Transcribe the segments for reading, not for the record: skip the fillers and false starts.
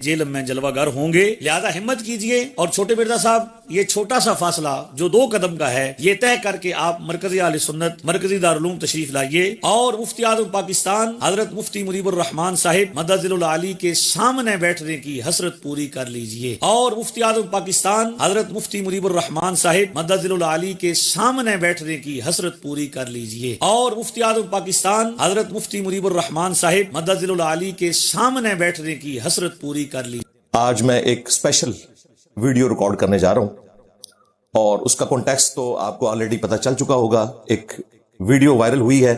Jail में जलवागर होंगे, लिहाजा हिम्मत कीजिए और छोटे मिर्जा साहब ये छोटा सा फासला जो 2 कदम का है ये तय करके आप मरकजी आले सुन्नत मरकजी दारुल उलूम तशरीफ लाइए और मुफ्ती आज़म पाकिस्तान हजरत मुफ्ती मुनीबुर रहमान साहिब मदजिल आली के सामने बैठने की हसरत पूरी कर लीजिए और मुफ्ती आज़म पाकिस्तान हजरत मुफ्ती मुनीबुर रहमान साहिब मदजिल आली के सामने बैठने की हसरत पूरी कर लीजिए और मुफ्ती आज़म पाकिस्तान हजरत मुफ्ती मुनीबुर रहमान साहिब मदजिल आली के सामने बैठने की हसरत पूरी कर ली। आज मैं एक स्पेशल वीडियो रिकॉर्ड करने जा रहा हूं और उसका कॉन्टेक्स्ट तो आपको ऑलरेडी पता चल चुका होगा। एक वीडियो वायरल हुई है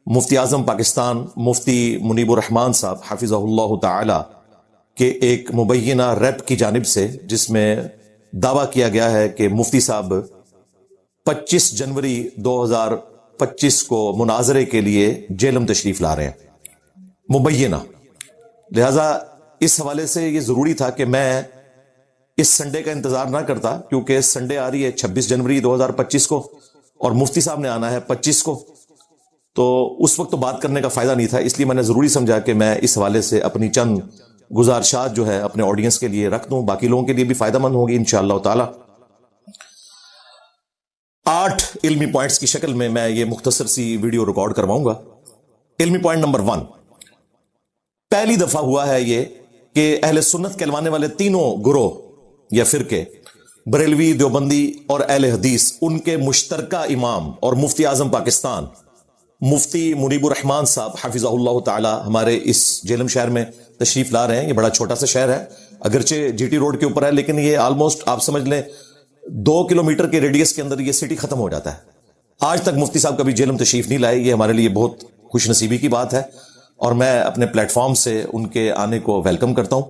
मुफ्ती आजम पाकिस्तान मुफ्ती मुनीबुर रहमान साहब हाफिज़हुल्लाह ताला के एक मुबैयना रैप की जानिब से, जिसमें दावा किया गया है कि मुफ्ती साहब 25 जनवरी 2025 को मुनाजरे के लिए जेलम तशरीफ ला रहे हैं, मुबैयना। लिहाजा इस हवाले से ये जरूरी था कि मैं इस संडे का इंतजार ना करता, क्योंकि संडे आ रही है 26 जनवरी 2025 को और मुफ्ती साहब ने आना है 25 को, तो उस वक्त तो बात करने का फायदा नहीं था। इसलिए मैंने जरूरी समझा कि मैं इस हवाले से अपनी चंद गुजारिशात जो है अपने ऑडियंस के लिए रख दूं, बाकी लोगों के लिए भी फायदेमंद होगी इंशाअल्लाह ताला। 8 इल्मी पॉइंट्स की शक्ल में मैं ये मुख्तसर सी वीडियो रिकॉर्ड करवाऊंगा। इल्मी पॉइंट नंबर 1, पहली दफा हुआ है ये कि अहले सुन्नत कहलवाने वाले तीनों गुरोह या फिरके, बरेलवी, देवबंदी और अहले हदीस, उनके मुश्तरका इमाम और मुफ्ती आजम पाकिस्तान मुफ्ती मुनीबुर रहमान साहब हाफिज़हुल्लाह ताला हमारे इस जेलम शहर में तशरीफ ला रहे हैं। ये बड़ा छोटा सा शहर है, अगरचे जीटी रोड के ऊपर है, लेकिन ये ऑलमोस्ट आप समझ लें 2 किलोमीटर के रेडियस के अंदर ये सिटी खत्म हो जाता है। आज तक मुफ्ती साहब कभी जेलम तशरीफ नहीं लाए, ये हमारे लिए बहुत खुशनसीबी की बात है और मैं अपने प्लेटफॉर्म से उनके आने को वेलकम करता हूं।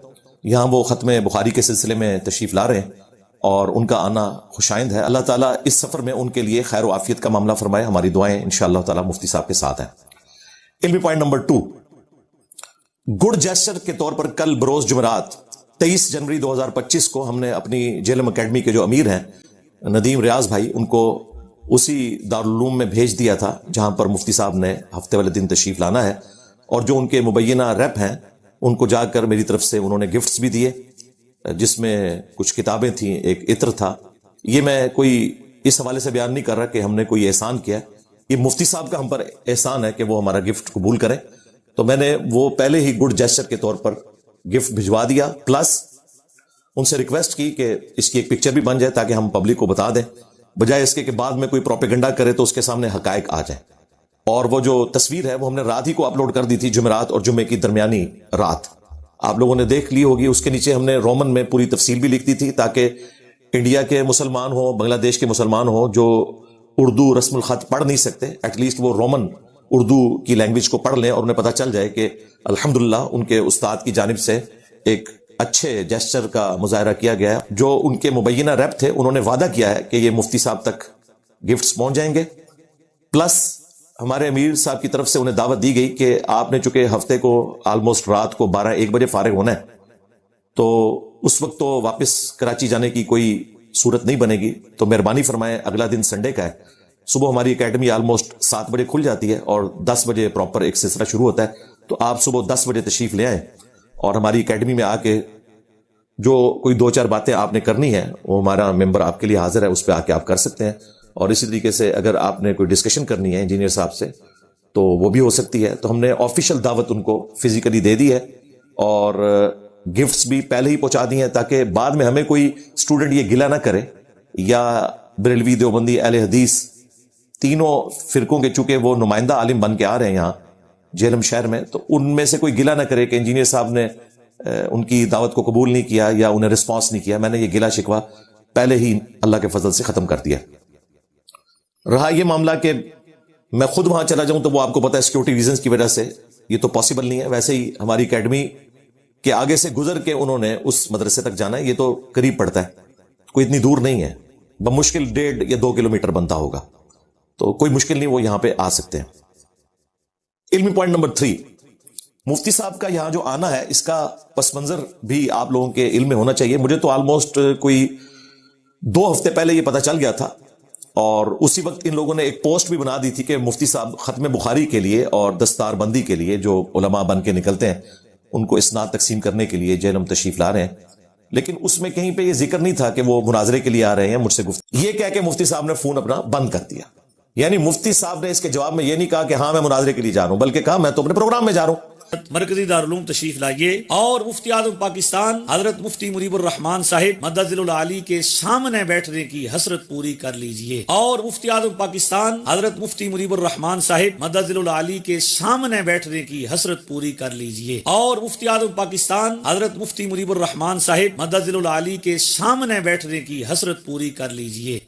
यहां वो खत्म बुखारी के सिलसिले में तशरीफ ला रहे हैं और उनका आना खुशाइंद है। अल्लाह ताला इस सफर में उनके लिए खैर व आफियत का मामला फरमाए। हमारी दुआएं इंशाअल्लाह ताला मुफ्ती साहब के साथ हैं। इल्मी पॉइंट नंबर 2, गुड जेस्चर के तौर पर कल बरोज जुमेरात 23 जनवरी 2025 को हमने अपनी जेलम अकेडमी के जो अमीर हैं नदीम रियाज भाई, उनको उसी दारुल उलूम में भेज दिया था जहां पर मुफ्ती साहब ने हफ्ते वाले दिन तशरीफ लाना है, और जो उनके मुबैयना रैप हैं उनको जाकर मेरी तरफ से उन्होंने गिफ्ट्स भी दिए, जिसमें कुछ किताबें थी, एक इत्र था। ये मैं कोई इस हवाले से बयान नहीं कर रहा कि हमने कोई एहसान किया, ये मुफ्ती साहब का हम पर एहसान है कि वो हमारा गिफ्ट कबूल करें। तो मैंने वो पहले ही गुड जेस्चर के तौर पर गिफ्ट भिजवा दिया, प्लस उनसे रिक्वेस्ट की कि इसकी एक पिक्चर भी बन जाए ताकि हम पब्लिक को बता दें, बजाय इसके कि बाद में कोई प्रोपेगेंडा करे तो उसके सामने हकायक आ जाए। और वो जो तस्वीर है वो हमने रात ही को अपलोड कर दी थी, जुमेरात और जुम्मे की दरमियानी रात, आप लोगों ने देख ली होगी। उसके नीचे हमने रोमन में पूरी तफसील भी लिख दी थी ताकि इंडिया के मुसलमान हो, बांग्लादेश के मुसलमान हो जो उर्दू रस्मुल खत पढ़ नहीं सकते, एटलीस्ट वो रोमन उर्दू की लैंग्वेज को पढ़ लें और उन्हें पता चल जाए कि अल्हम्दुलिल्लाह उनके उस्ताद की जानिब से एक अच्छे जेस्चर का मुजाहरा किया गया है। जो उनके मुबैयना रैप थे उन्होंने वादा किया है कि ये मुफ्ती साहब तक गिफ्ट्स पहुंच जाएंगे, प्लस हमारे अमीर साहब की तरफ से उन्हें दावत दी गई कि आपने चूंकि हफ्ते को ऑलमोस्ट रात को 12-1 बजे फारिग होना है, तो उस वक्त तो वापस कराची जाने की कोई सूरत नहीं बनेगी, तो मेहरबानी फरमाएं अगला दिन संडे का है, सुबह हमारी एकेडमी ऑलमोस्ट 7 बजे खुल जाती है और 10 बजे प्रॉपर एक सिलसिला शुरू होता है, तो आप सुबह 10 बजे तशरीफ ले आए और हमारी एकेडमी में आके जो कोई 2-4 बातें आपने करनी है वो हमारा मेंबर आपके लिए हाजिर है, उस पर आके आप कर सकते हैं। और इसी तरीके से अगर आपने कोई डिस्कशन करनी है इंजीनियर साहब से तो वो भी हो सकती है। तो हमने ऑफिशियल दावत उनको फिजिकली दे दी है और गिफ्ट्स भी पहले ही पहुंचा दी हैं ताकि बाद में हमें कोई स्टूडेंट ये गिला ना करे, या बरेलवी, देवबंदी, अहले हदीस तीनों फिरकों के चूंकि वो नुमाइंदा आलिम बन के आ रहे हैं यहाँ जेलम शहर में, तो उनमें से कोई गिला ना करे कि इंजीनियर साहब ने उनकी दावत को कबूल नहीं किया या उन्हें रिस्पॉन्स नहीं किया। मैंने ये गिला शिकवा पहले ही अल्लाह के फजल से खत्म कर दिया। रहा ये मामला कि मैं खुद वहां चला जाऊं तो वो आपको पता है सिक्योरिटी रीजंस की वजह से ये तो पॉसिबल नहीं है। वैसे ही हमारी एकेडमी के आगे से गुजर के उन्होंने उस मदरसे तक जाना है, ये तो करीब पड़ता है, कोई इतनी दूर नहीं है, बमुश्किल 1.5 या 2 किलोमीटर बनता होगा, तो कोई मुश्किल नहीं, वो यहां पे आ सकते हैं। इल्मी पॉइंट नंबर 3, मुफ्ती साहब का यहां जो आना है इसका पस मंजर भी आप लोगों के इल्म में होना चाहिए। मुझे तो ऑलमोस्ट कोई 2 हफ्ते पहले ये पता चल गया था और उसी वक्त इन लोगों ने एक पोस्ट भी बना दी थी कि मुफ्ती साहब खत्म बुखारी के लिए और दस्तार बंदी के लिए जो उलमा बन के निकलते हैं ان کو اسناد تقسیم کرنے کے لیے جہلم تشریف لا رہے ہیں، لیکن اس میں کہیں پہ یہ ذکر نہیں تھا کہ وہ مناظرے کے لیے آ رہے ہیں مجھ سے گفتگو، یہ کہہ کے مفتی صاحب نے فون اپنا بند کر دیا. یعنی مفتی صاحب نے اس کے جواب میں یہ نہیں کہا کہ ہاں میں مناظرے کے لیے جا رہا ہوں، بلکہ کہا میں تو اپنے پروگرام میں جا رہا ہوں. مرکزی دارالعلوم تشریف لائیے اور مفتی اعظم پاکستان حضرت مفتی منیب الرحمان صاحب مدظل العالی کے سامنے بیٹھنے کی حسرت پوری کر لیجئے، اور مفتی اعظم پاکستان حضرت مفتی منیب الرحمان صاحب مدظل العالی کے سامنے بیٹھنے کی حسرت پوری کر لیجئے، اور مفتی اعظم پاکستان حضرت مفتی منیب الرحمان صاحب مدظل العالی کے سامنے بیٹھنے کی حسرت پوری کر لیجئے.